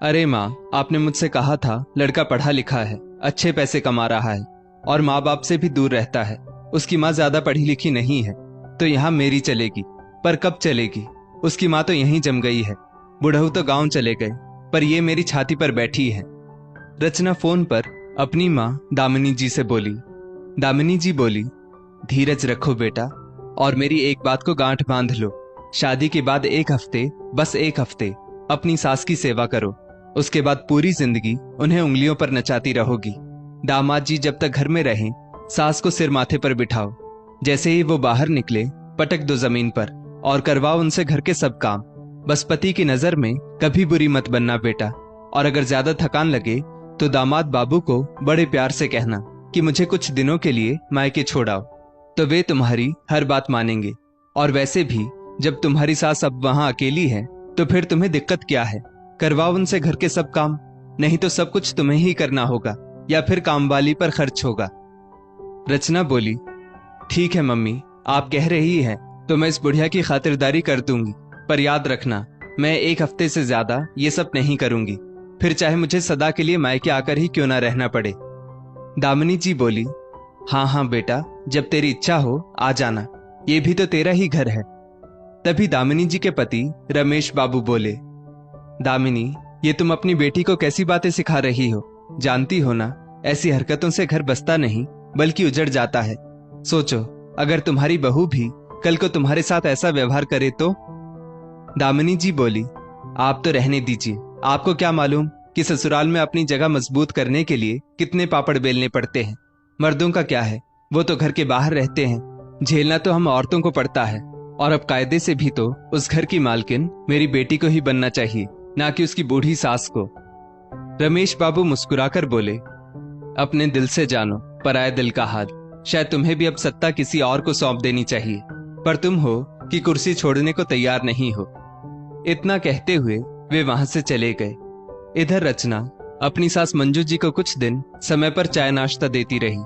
अरे माँ, आपने मुझसे कहा था लड़का पढ़ा लिखा है, अच्छे पैसे कमा रहा है और माँ बाप से भी दूर रहता है। उसकी माँ ज्यादा पढ़ी लिखी नहीं है, तो यहाँ मेरी चलेगी। पर कब चलेगी? उसकी माँ तो यहीं जम गई है। बुढ़ऊ तो गांव चले गए, पर ये मेरी छाती पर बैठी है। रचना फोन पर अपनी माँ दामिनी जी से बोली। दामिनी जी बोली, धीरज रखो बेटा, और मेरी एक बात को गांठ बांध लो। शादी के बाद एक हफ्ते, बस एक हफ्ते अपनी सास की सेवा करो। उसके बाद पूरी जिंदगी उन्हें उंगलियों पर नचाती रहोगी। दामाद जी जब तक घर में रहें, सास को सिर माथे पर बिठाओ। जैसे ही वो बाहर निकले, पटक दो जमीन पर और करवाओ उनसे घर के सब काम। बस पति की नजर में कभी बुरी मत बनना बेटा। और अगर ज्यादा थकान लगे तो दामाद बाबू को बड़े प्यार से कहना कि मुझे कुछ दिनों के लिए मायके छोड़ाओ, तो वे तुम्हारी हर बात मानेंगे। और वैसे भी जब तुम्हारी सास अब वहां अकेली है, तो फिर तुम्हें दिक्कत क्या है? करवाओ उनसे घर के सब काम, नहीं तो सब कुछ तुम्हें ही करना होगा या फिर कामवाली पर खर्च होगा। रचना बोली, ठीक है मम्मी, आप कह रही है तो मैं इस बुढ़िया की खातिरदारी कर दूंगी। पर याद रखना, मैं एक हफ्ते से ज्यादा ये सब नहीं करूंगी, फिर चाहे मुझे सदा के लिए मायके आकर ही क्यों ना रहना पड़े। दामिनी जी बोली, हाँ हाँ बेटा, जब तेरी इच्छा हो आ जाना, ये भी तो तेरा ही घर है। तभी दामिनी जी के पति रमेश बाबू बोले, दामिनी, ये तुम अपनी बेटी को कैसी बातें सिखा रही हो? जानती हो ना, ऐसी हरकतों से घर बसता नहीं बल्कि उजड़ जाता है। सोचो, अगर तुम्हारी बहू भी कल को तुम्हारे साथ ऐसा व्यवहार करे तो? दामिनी जी बोली, आप तो रहने दीजिए। आपको क्या मालूम कि ससुराल में अपनी जगह मजबूत करने के लिए कितने पापड़ बेलने पड़ते हैं। मर्दों का क्या है, वो तो घर के बाहर रहते हैं। झेलना तो हम औरतों को पड़ता है। और अब कायदे से भी तो उस घर की मालकिन मेरी बेटी को ही बनना चाहिए, ना कि उसकी बूढ़ी सास को। रमेश बाबू मुस्कुराकर बोले, अपने दिल से जानो पराये दिल का हाल। शायद तुम्हें भी अब सत्ता किसी और को सौंप देनी चाहिए, पर तुम हो कि कुर्सी छोड़ने को तैयार नहीं हो। इतना कहते हुए वे वहां से चले गए। इधर रचना अपनी सास मंजू जी को कुछ दिन समय पर चाय नाश्ता देती रही।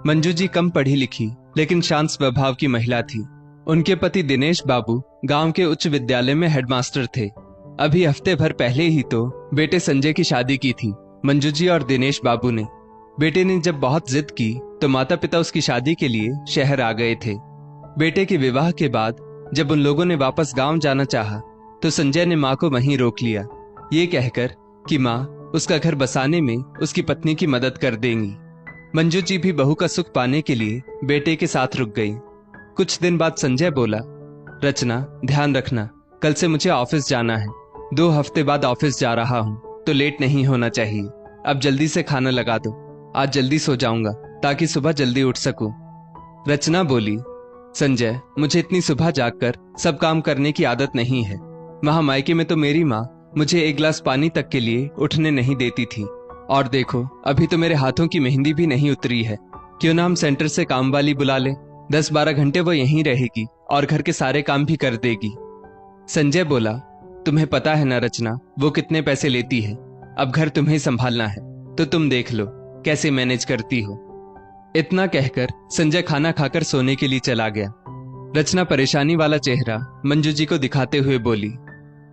मंजू जी कम पढ़ी लिखी लेकिन शांत स्वभाव की महिला थी। उनके पति दिनेश बाबू गांव के उच्च विद्यालय में हेडमास्टर थे। अभी हफ्ते भर पहले ही तो बेटे संजय की शादी की थी मंजू जी और दिनेश बाबू ने। बेटे ने जब बहुत जिद की तो माता पिता उसकी शादी के लिए शहर आ गए थे। बेटे के विवाह के बाद जब उन लोगों ने वापस गांव जाना चाहा, तो संजय ने मां को वहीं रोक लिया, ये कहकर कि मां उसका घर बसाने में उसकी पत्नी की मदद कर देंगी। मंजू जी भी बहू का सुख पाने के लिए बेटे के साथ रुक गई। कुछ दिन बाद संजय बोला, रचना, ध्यान रखना, कल से मुझे ऑफिस जाना है। 2 हफ्ते बाद ऑफिस जा रहा हूँ, तो लेट नहीं होना चाहिए। अब जल्दी से खाना लगा दो, आज जल्दी सो जाऊंगा ताकि सुबह जल्दी उठ सकूं। रचना बोली, संजय, मुझे इतनी सुबह जागकर सब काम करने की आदत नहीं है। वहां मायके में तो मेरी माँ मुझे एक गिलास पानी तक के लिए उठने नहीं देती थी। और देखो, अभी तो मेरे हाथों की मेहंदी भी नहीं उतरी है। क्यों ना हम सेंटर से काम वाली बुला लें? 10-12 घंटे वो यहीं रहेगी और घर के सारे काम भी कर देगी। संजय बोला, तुम्हें पता है ना रचना, वो कितने पैसे लेती है। अब घर तुम्हें संभालना है, तो तुम देख लो कैसे मैनेज करती हो। इतना कहकर संजय खाना खाकर सोने के लिए चला गया। रचना परेशानी वाला चेहरा मंजू जी को दिखाते हुए बोली,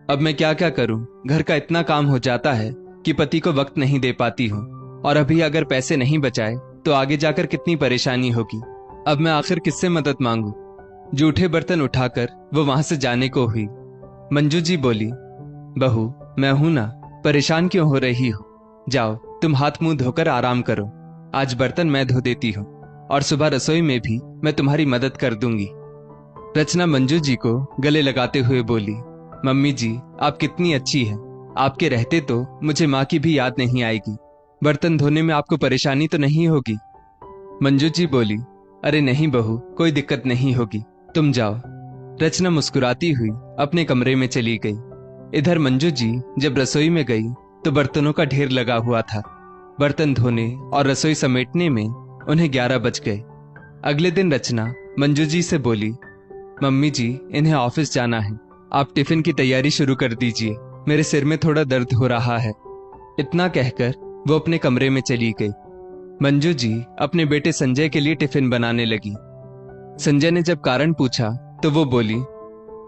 अब मैं क्या क्या करूं? घर का इतना काम हो जाता है कि पति को वक्त नहीं दे पाती हूँ। और अभी अगर पैसे नहीं बचाए तो आगे जाकर कितनी परेशानी होगी। अब मैं आखिर किससे मदद मांगू? जूठे बर्तन उठाकर वो वहां से जाने को हुई। मंजू जी बोली, बहू, मैं हूं ना, परेशान क्यों हो रही हो? जाओ, तुम हाथ मुंह धोकर आराम करो। आज बर्तन मैं धो देती हूँ और सुबह रसोई में भी मैं तुम्हारी मदद कर दूंगी। रचना मंजू जी को गले लगाते हुए बोली, मम्मी जी, आप कितनी अच्छी हैं। आपके रहते तो मुझे माँ की भी याद नहीं आएगी। बर्तन धोने में आपको परेशानी तो नहीं होगी? मंजू जी बोली, अरे नहीं बहू, कोई दिक्कत नहीं होगी, तुम जाओ। रचना मुस्कुराती हुई अपने कमरे में चली गई। इधर मंजू जी जब रसोई में गई तो बर्तनों का ढेर लगा हुआ था। बर्तन धोने और रसोई समेटने में उन्हें 11 बज गए। अगले दिन रचना मंजू जी से बोली, मम्मी जी, इन्हें ऑफिस जाना है, आप टिफिन की तैयारी शुरू कर दीजिए, मेरे सिर में थोड़ा दर्द हो रहा है। इतना कहकर वो अपने कमरे में चली गई। मंजू जी अपने बेटे संजय के लिए टिफिन बनाने लगी। संजय ने जब कारण पूछा तो वो बोली,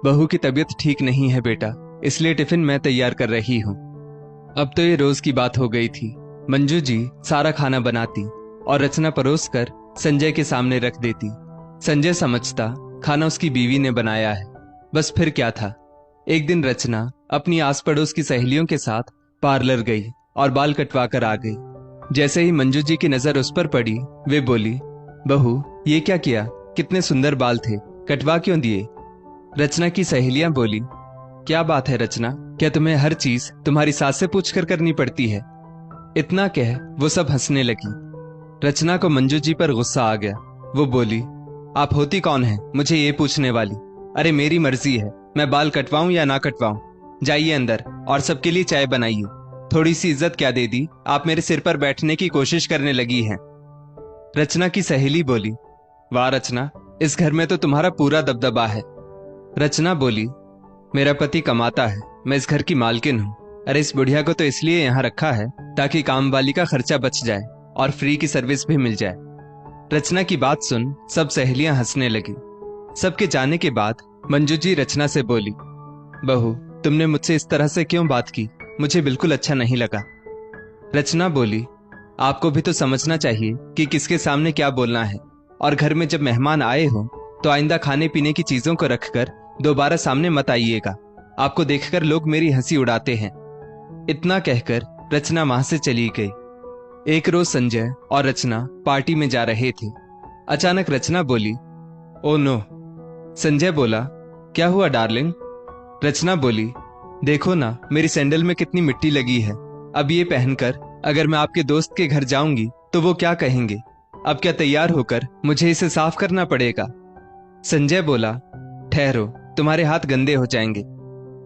बहू की तबीयत ठीक नहीं है बेटा, इसलिए टिफिन मैं तैयार कर रही हूँ। अब तो ये रोज की बात हो गई थी। मंजू जी सारा खाना बनाती और रचना परोस कर संजय के सामने रख देती। संजय समझता खाना उसकी बीवी ने बनाया है, बस फिर क्या था। एक दिन रचना अपनी आस पड़ोस की सहेलियों के साथ पार्लर गई और बाल कटवा कर आ गई। जैसे ही मंजू जी की नजर उस पर पड़ी, वे बोली, बहू ये क्या किया, कितने सुंदर बाल थे, कटवा क्यों दिए? रचना की सहेलियां बोली, क्या बात है रचना, क्या तुम्हें हर चीज तुम्हारी सास से पूछकर करनी पड़ती है? इतना कह वो सब हंसने लगी। रचना को मंजू जी पर गुस्सा आ गया। वो बोली, आप होती कौन है मुझे ये पूछने वाली? अरे मेरी मर्जी है, मैं बाल कटवाऊं या ना कटवाऊं। जाइए अंदर और सबके लिए चाय बनाइए। थोड़ी सी इज्जत क्या दे दी, आप मेरे सिर पर बैठने की कोशिश करने लगी हैं। रचना की सहेली बोली, वाह रचना, इस घर में तो तुम्हारा पूरा दबदबा है। रचना बोली, मेरा पति कमाता है, मैं इस घर की मालकिन हूँ। अरे इस बुढ़िया को तो इसलिए यहाँ रखा है ताकि काम वाली का खर्चा बच जाए और फ्री की सर्विस भी मिल जाए। रचना की बात सुन सब सहेलियां हंसने लगी। सबके जाने के बाद मंजू जी रचना से बोली, बहू तुमने मुझसे इस तरह से क्यों बात की, मुझे बिल्कुल अच्छा नहीं लगा। रचना बोली, आपको भी तो समझना चाहिए कि किसके सामने क्या बोलना है, और घर में जब मेहमान आए हो तो आइंदा खाने पीने की चीजों को रखकर दोबारा सामने मत आइएगा। आपको देखकर लोग मेरी हंसी उड़ाते हैं। इतना कहकर रचना वहां से चली गई। एक रोज संजय और रचना पार्टी में जा रहे थे। अचानक रचना बोली, ओ नो। संजय बोला, क्या हुआ डार्लिंग? रचना बोली, देखो ना मेरी सैंडल में कितनी मिट्टी लगी है। अब ये पहनकर अगर मैं आपके दोस्त के घर जाऊंगी तो वो क्या कहेंगे? अब क्या तैयार होकर मुझे इसे साफ करना पड़ेगा? संजय बोला, ठहरो, तुम्हारे हाथ गंदे हो जाएंगे।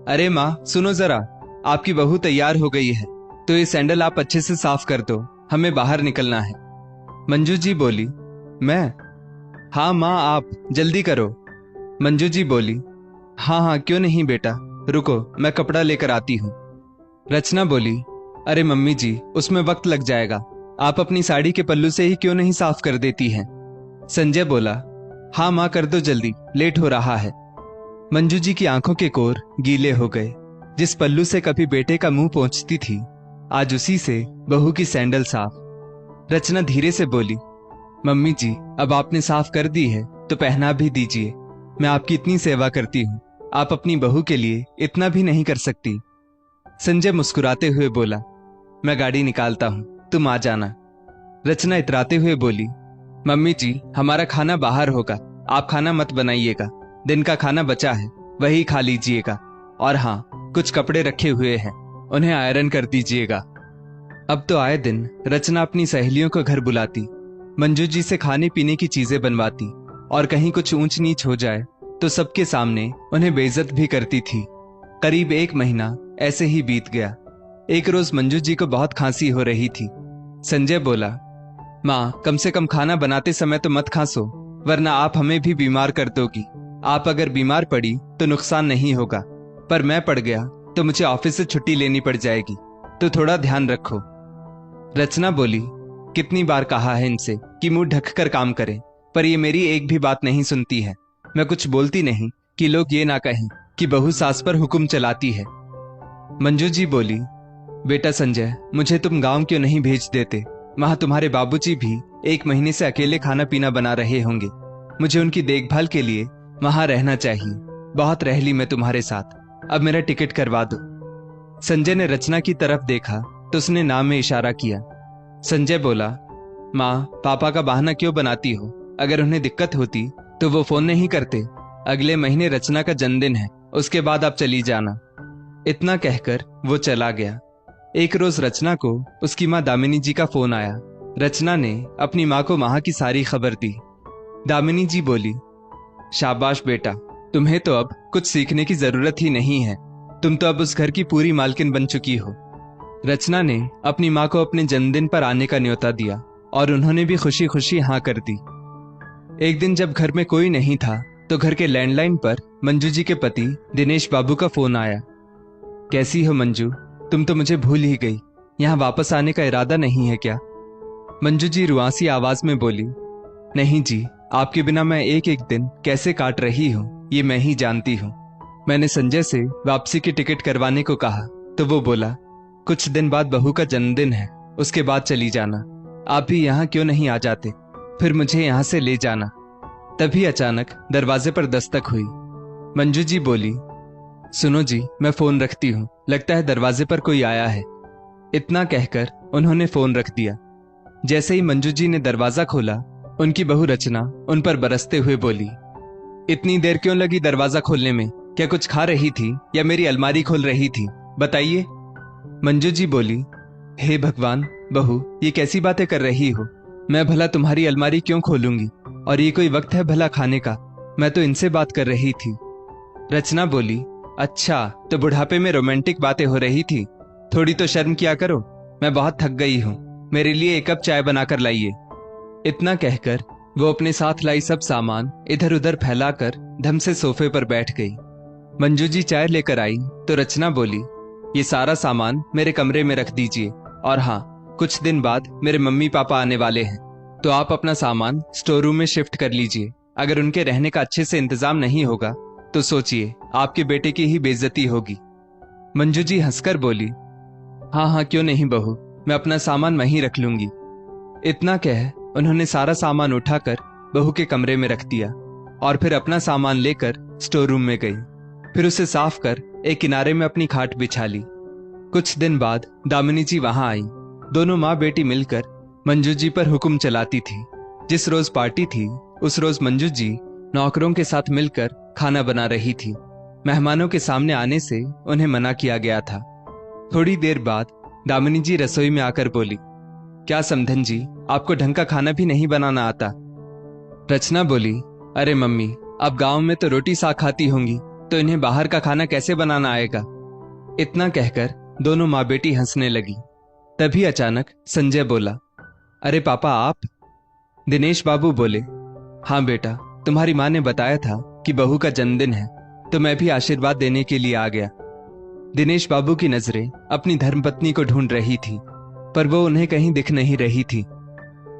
अरे माँ सुनो जरा, आपकी बहू तैयार हो गई है तो ये सैंडल आप अच्छे से साफ कर दो, हमें बाहर निकलना है। मंजू जी बोली, मैं? हाँ माँ आप, जल्दी करो। मंजू जी बोली, हाँ हाँ क्यों नहीं बेटा, रुको मैं कपड़ा लेकर आती हूँ। रचना बोली, अरे मम्मी जी उसमें वक्त लग जाएगा, आप अपनी साड़ी के पल्लू से ही क्यों नहीं साफ कर देती हैं? संजय बोला, हाँ माँ कर दो जल्दी, लेट हो रहा है। मंजू जी की आंखों के कोर गीले हो गए। जिस पल्लू से कभी बेटे का मुंह पोंछती थी, आज उसी से बहू की सैंडल साफ। रचना धीरे से बोली, मम्मी जी अब आपने साफ कर दी है तो पहना भी दीजिए। मैं आपकी इतनी सेवा करती हूँ, आप अपनी बहू के लिए इतना भी नहीं कर सकती। संजय मुस्कुराते हुए बोला, मैं गाड़ी निकालता हूँ, तुम आ जाना। रचना इतराते हुए बोली, मम्मी जी हमारा खाना बाहर होगा, आप खाना मत बनाइएगा, दिन का खाना बचा है वही खा लीजिएगा। और हाँ, कुछ कपड़े रखे हुए हैं, उन्हें आयरन कर दीजिएगा। अब तो आए दिन रचना अपनी सहेलियों को घर बुलाती, मंजू जी से खाने पीने की चीजें बनवाती, और कहीं कुछ ऊंच नीच हो जाए तो सबके सामने उन्हें बेइज्जत भी करती थी। करीब 1 महीना ऐसे ही बीत गया। एक रोज मंजू जी को बहुत खांसी हो रही थी। संजय बोला, माँ कम से कम खाना बनाते समय तो मत खांसो, वरना आप हमें भी बीमार कर दोगी। आप अगर बीमार पड़ी तो नुकसान नहीं होगा, पर मैं पड़ गया तो मुझे ऑफिस से छुट्टी लेनी पड़ जाएगी, तो थोड़ा ध्यान रखो। रचना बोली, कितनी बार कहा है इनसे कि मुंह ढक कर काम करें, पर ये मेरी एक भी बात नहीं सुनती है। मैं कुछ बोलती नहीं कि लोग ये ना कहें कि बहू सास पर हुक्म चलाती है। मंजू जी बोली, बेटा संजय मुझे तुम गांव क्यों नहीं भेज देते? वहां तुम्हारे बाबूजी भी 1 महीने से अकेले खाना पीना बना रहे होंगे। मुझे उनकी देखभाल के लिए वहां रहना चाहिए। बहुत रह ली मैं तुम्हारे साथ, अब मेरा टिकट करवा दो। संजय ने रचना की तरफ देखा तो उसने नाम में इशारा किया। संजय बोला, माँ पापा का बहाना क्यों बनाती हो? अगर उन्हें दिक्कत होती तो वो फोन नहीं करते। अगले महीने रचना का जन्मदिन है, उसके बाद आप चली जाना। इतना कहकर वो चला गया। एक रोज रचना को उसकी माँ दामिनी जी का फोन आया। रचना ने अपनी माँ को वहां की सारी खबर दी। दामिनी जी बोली, शाबाश बेटा, तुम्हें तो अब कुछ सीखने की जरूरत ही नहीं है, तुम तो अब उस घर की पूरी मालकिन बन चुकी हो। रचना ने अपनी माँ को अपने जन्मदिन पर आने का न्योता दिया और उन्होंने भी खुशी खुशी हाँ कर दी। एक दिन जब घर में कोई नहीं था तो घर के लैंडलाइन पर मंजू जी के पति दिनेश बाबू का फोन आया। कैसी हो मंजू, तुम तो मुझे भूल ही गई, यहाँ वापस आने का इरादा नहीं है क्या? मंजू जी रुआसी आवाज में बोली, नहीं जी, आपके बिना मैं एक एक दिन कैसे काट रही हूँ ये मैं ही जानती हूँ। मैंने संजय से वापसी की टिकट करवाने को कहा तो वो बोला, कुछ दिन बाद बहू का जन्मदिन है, उसके बाद चली जाना। आप भी यहाँ क्यों नहीं आ जाते, फिर मुझे यहाँ से ले जाना। तभी अचानक दरवाजे पर दस्तक हुई। मंजू जी बोली, सुनो जी, मैं फोन रखती हूँ, लगता है दरवाजे पर कोई आया है। इतना कहकर उन्होंने फोन रख दिया। जैसे ही मंजू जी ने दरवाजा खोला, उनकी बहू रचना उन पर बरसते हुए बोली, इतनी देर क्यों लगी दरवाजा खोलने में? क्या कुछ खा रही थी या मेरी अलमारी खोल रही थी? बताइए। मंजू जी बोली, हे भगवान, बहू ये कैसी बातें कर रही हो? मैं भला तुम्हारी अलमारी क्यों खोलूंगी? और ये कोई वक्त है भला खाने का? मैं तो इनसे बात कर रही थी। रचना बोली, अच्छा तो बुढ़ापे में रोमांटिक बातें हो रही थी? थोड़ी तो शर्म किया करो। मैं बहुत थक गई हूँ, मेरे लिए एक कप चाय बनाकर लाइए। इतना कहकर वो अपने साथ लाई सब सामान इधर उधर फैलाकर धम से सोफे पर बैठ गई। मंजू जी चाय लेकर आई तो रचना बोली, ये सारा सामान मेरे कमरे में रख दीजिए, और हाँ, कुछ दिन बाद मेरे मम्मी पापा आने वाले हैं, तो आप अपना सामान स्टोर रूम में शिफ्ट कर लीजिए। अगर उनके रहने का अच्छे से इंतजाम नहीं होगा तो सोचिए आपके बेटे की ही बेइज्जती होगी। मंजू जी हंसकर बोली, हाँ हाँ क्यों नहीं बहू, मैं अपना सामान वहीं रख लूंगी। इतना कह उन्होंने सारा सामान उठाकर बहू के कमरे में रख दिया और फिर अपना सामान लेकर स्टोर रूम में गई। फिर उसे साफ कर एक किनारे में अपनी खाट बिछा ली। कुछ दिन बाद दामिनी जी वहां आई। दोनों माँ बेटी मिलकर मंजू जी पर हुक्म चलाती थी। जिस रोज पार्टी थी उस रोज मंजू जी नौकरों के साथ मिलकर खाना बना रही थी। मेहमानों के सामने आने से उन्हें मना किया गया था। थोड़ी देर बाद दामिनी जी रसोई में आकर बोली, क्या समधन जी, आपको ढंग का खाना भी नहीं बनाना आता? रचना बोली, अरे मम्मी, आप गांव में तो रोटी साग खाती होंगी, तो इन्हें बाहर का खाना कैसे बनाना आएगा? इतना कहकर दोनों माँ बेटी हंसने लगी। तभी अचानक संजय बोला, अरे पापा आप? दिनेश बाबू बोले, हाँ बेटा, तुम्हारी माँ ने बताया था कि बहू का जन्मदिन है, तो मैं भी आशीर्वाद देने के लिए आ गया। दिनेश बाबू की नजरें अपनी धर्मपत्नी को ढूंढ रही थी, पर वो उन्हें कहीं दिख नहीं रही थी।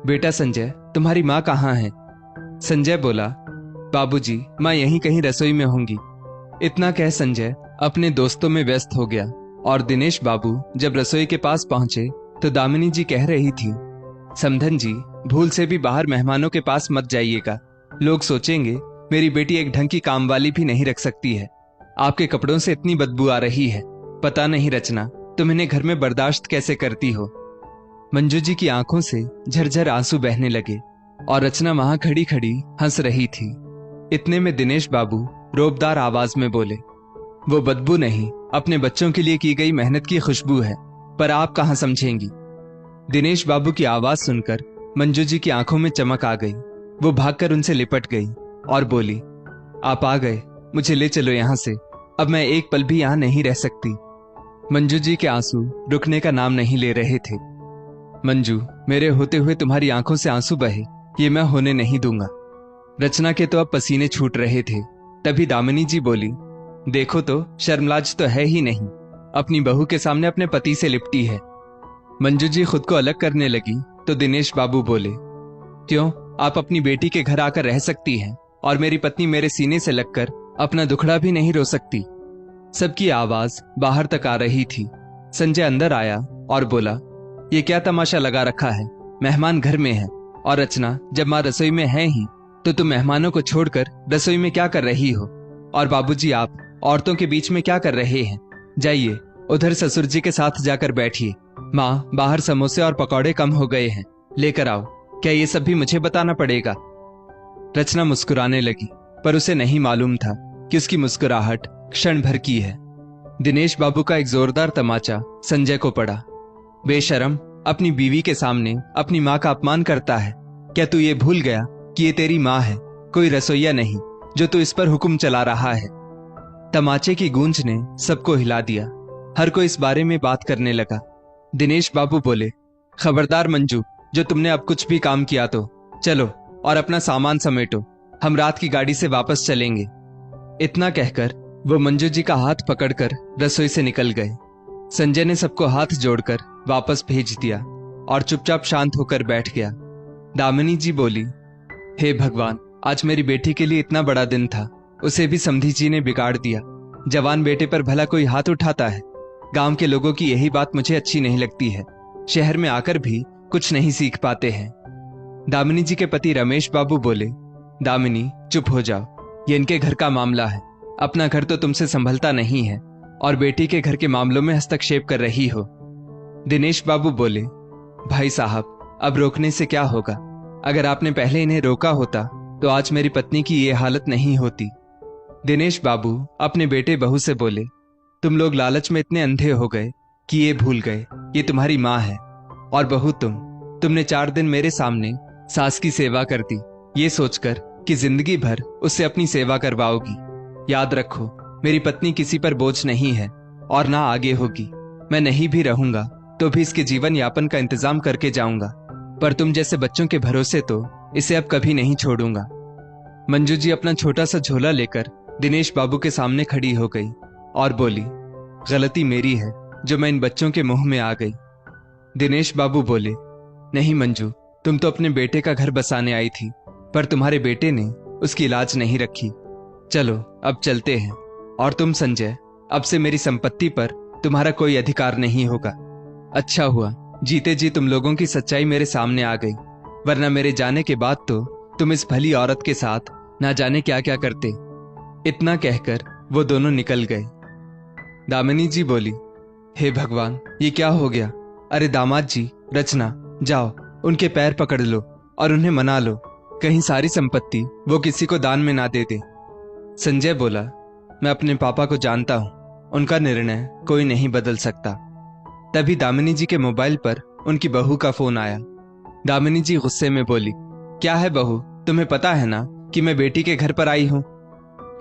बेटा संजय, तुम्हारी माँ कहाँ है? संजय बोला, बाबूजी, माँ यहीं कहीं रसोई में होंगी। इतना कह संजय अपने दोस्तों में व्यस्त हो गया। और दिनेश बाबू जब रसोई के पास पहुंचे तो दामिनी जी कह रही थी, समधन जी, भूल से भी बाहर मेहमानों के पास मत जाइएगा। लोग सोचेंगे मेरी बेटी एक ढंग की काम वाली भी नहीं रख सकती है। आपके कपड़ों से इतनी बदबू आ रही है, पता नहीं रचना तुम इन्हें घर में बर्दाश्त कैसे करती हो। मंजू जी की आंखों से झरझर आंसू बहने लगे और रचना वहां खड़ी खड़ी हंस रही थी। इतने में दिनेश बाबू रोबदार आवाज में बोले, वो बदबू नहीं, अपने बच्चों के लिए की गई मेहनत की खुशबू है, पर आप कहां समझेंगी। दिनेश बाबू की आवाज सुनकर मंजू जी की आंखों में चमक आ गई। वो भागकर उनसे लिपट गई और बोली, आप आ गए, मुझे ले चलो यहां से, अब मैं एक पल भी यहां नहीं रह सकती। मंजू जी के आंसू रुकने का नाम नहीं ले रहे थे। मंजू, मेरे होते हुए तुम्हारी आंखों से आंसू बहे, ये मैं होने नहीं दूंगा। रचना के तो अब पसीने छूट रहे थे। तभी दामिनी जी बोली, देखो तो, शर्मलाज तो है ही नहीं, अपनी बहू के सामने अपने पति से लिपटी है। मंजू जी खुद को अलग करने लगी तो दिनेश बाबू बोले, क्यों, आप अपनी बेटी के घर आकर रह सकती हैं और मेरी पत्नी मेरे सीने से लगकर अपना दुखड़ा भी नहीं रो सकती। सबकी आवाज बाहर तक आ रही थी। संजय अंदर आया और बोला, ये क्या तमाशा लगा रखा है? मेहमान घर में है, और रचना जब माँ रसोई में है ही, तो तुम मेहमानों को छोड़कर रसोई में क्या कर रही हो? और बाबूजी, आप औरतों के बीच में क्या कर रहे हैं? जाइए उधर ससुर जी के साथ जाकर बैठिए। माँ, बाहर समोसे और पकौड़े कम हो गए हैं, लेकर आओ। क्या ये सब भी मुझे बताना पड़ेगा? रचना मुस्कुराने लगी, पर उसे नहीं मालूम था कि उसकी मुस्कुराहट क्षण भर की है। दिनेश बाबू का एक जोरदार तमाचा संजय को पड़ा। बेशरम, अपनी बीवी के सामने अपनी माँ का अपमान करता है। क्या तू ये भूल गया कि ये तेरी माँ है, कोई रसोइया नहीं जो तू इस पर हुक्म चला रहा है? तमाचे की गूंज ने सबको हिला दिया। हर कोई इस बारे में बात करने लगा। दिनेश बाबू बोले, खबरदार मंजू, जो तुमने अब कुछ भी काम किया तो चलो और अपना सामान समेटो, हम रात की गाड़ी से वापस चलेंगे। इतना कहकर वो मंजू जी का हाथ पकड़कर रसोई से निकल गए। संजय ने सबको हाथ जोड़कर वापस भेज दिया और चुपचाप शांत होकर बैठ गया। दामिनी जी बोली, हे भगवान, आज मेरी बेटी के लिए इतना बड़ा दिन था, उसे भी समधी जी ने बिगाड़ दिया। जवान बेटे पर भला कोई हाथ उठाता है? गांव के लोगों की यही बात मुझे अच्छी नहीं लगती है। शहर में आकर भी कुछ नहीं सीख पाते हैं। दामिनी जी के पति रमेश बाबू बोले, दामिनी चुप हो जाओ, ये इनके घर का मामला है। अपना घर तो तुमसे संभलता नहीं है और बेटी के घर के मामलों में हस्तक्षेप कर रही हो। दिनेश बाबू बोले, भाई साहब अब रोकने से क्या होगा? अगर आपने पहले इन्हें रोका होता तो आज मेरी पत्नी की ये हालत नहीं होती। दिनेश बाबू अपने बेटे बहू से बोले, तुम लोग लालच में इतने अंधे हो गए कि ये भूल गए ये तुम्हारी माँ है। और बहू तुमने 4 दिन मेरे सामने सास की सेवा कर दी, ये सोचकर कि जिंदगी भर उससे अपनी सेवा करवाओगी। याद रखो, मेरी पत्नी किसी पर बोझ नहीं है और ना आगे होगी। मैं नहीं भी रहूंगा तो भी इसके जीवन यापन का इंतजाम करके जाऊंगा, पर तुम जैसे बच्चों के भरोसे तो इसे अब कभी नहीं छोड़ूंगा। मंजू जी अपना छोटा सा झोला लेकर दिनेश बाबू के सामने खड़ी हो गई और बोली, गलती मेरी है जो मैं इन बच्चों के मुंह में आ गई। दिनेश बाबू बोले, नहीं मंजू, तुम तो अपने बेटे का घर बसाने आई थी, पर तुम्हारे बेटे ने उसकी लाज नहीं रखी। चलो अब चलते हैं। और तुम संजय, अब से मेरी संपत्ति पर तुम्हारा कोई अधिकार नहीं होगा। अच्छा हुआ जीते जी तुम लोगों की सच्चाई मेरे सामने आ गई, वरना मेरे जाने के बाद तो तुम इस भली औरत के साथ ना जाने क्या क्या करते। इतना कहकर वो दोनों निकल गए। दामिनी जी बोली, हे भगवान, ये क्या हो गया? अरे दामाद जी, रचना, जाओ उनके पैर पकड़ लो और उन्हें मना लो, कहीं सारी संपत्ति वो किसी को दान में ना दे दे। संजय बोला, मैं अपने पापा को जानता हूं, उनका निर्णय कोई नहीं बदल सकता। तभी दामिनी जी के मोबाइल पर उनकी बहू का फोन आया। दामिनी जी गुस्से में बोली, क्या है बहू, तुम्हें पता है ना कि मैं बेटी के घर पर आई हूं?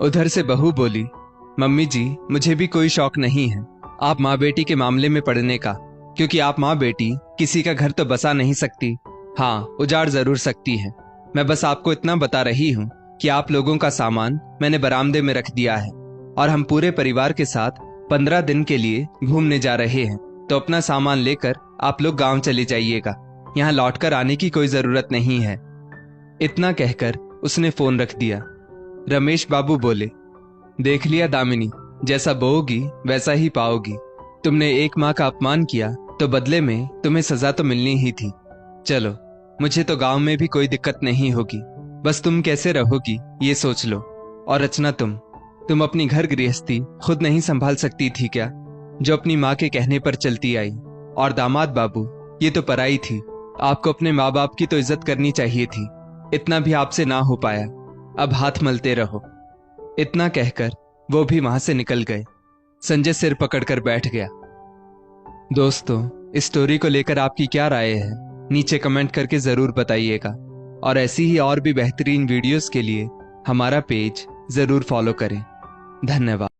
उधर से बहू बोली, मम्मी जी मुझे भी कोई शौक नहीं है आप माँ बेटी के मामले में पड़ने का, क्योंकि आप माँ बेटी किसी का घर तो बसा नहीं सकती, हाँ उजाड़ जरूर सकती है। मैं बस आपको इतना बता रही हूँ कि आप लोगों का सामान मैंने बरामदे में रख दिया है और हम पूरे परिवार के साथ 15 दिन के लिए घूमने जा रहे हैं, तो अपना सामान लेकर आप लोग गांव चले जाइएगा, यहाँ लौटकर आने की कोई जरूरत नहीं है। इतना कहकर उसने फोन रख दिया। रमेश बाबू बोले, देख लिया दामिनी, जैसा बोओगी वैसा ही पाओगी। तुमने एक माँ का अपमान किया तो बदले में तुम्हें सजा तो मिलनी ही थी। चलो, मुझे तो गांव में भी कोई दिक्कत नहीं होगी, बस तुम कैसे रहोगी ये सोच लो। और रचना, तुम अपनी घर गृहस्थी खुद नहीं संभाल सकती थी क्या, जो अपनी माँ के कहने पर चलती आई? और दामाद बाबू, ये तो पराई थी, आपको अपने माँ बाप की तो इज्जत करनी चाहिए थी, इतना भी आपसे ना हो पाया, अब हाथ मलते रहो। इतना कहकर वो भी वहां से निकल गए। संजय सिर पकड़कर बैठ गया। दोस्तों, इस स्टोरी को लेकर आपकी क्या राय है नीचे कमेंट करके जरूर बताइएगा, और ऐसी ही और भी बेहतरीन वीडियोस के लिए हमारा पेज जरूर फॉलो करें। धन्यवाद।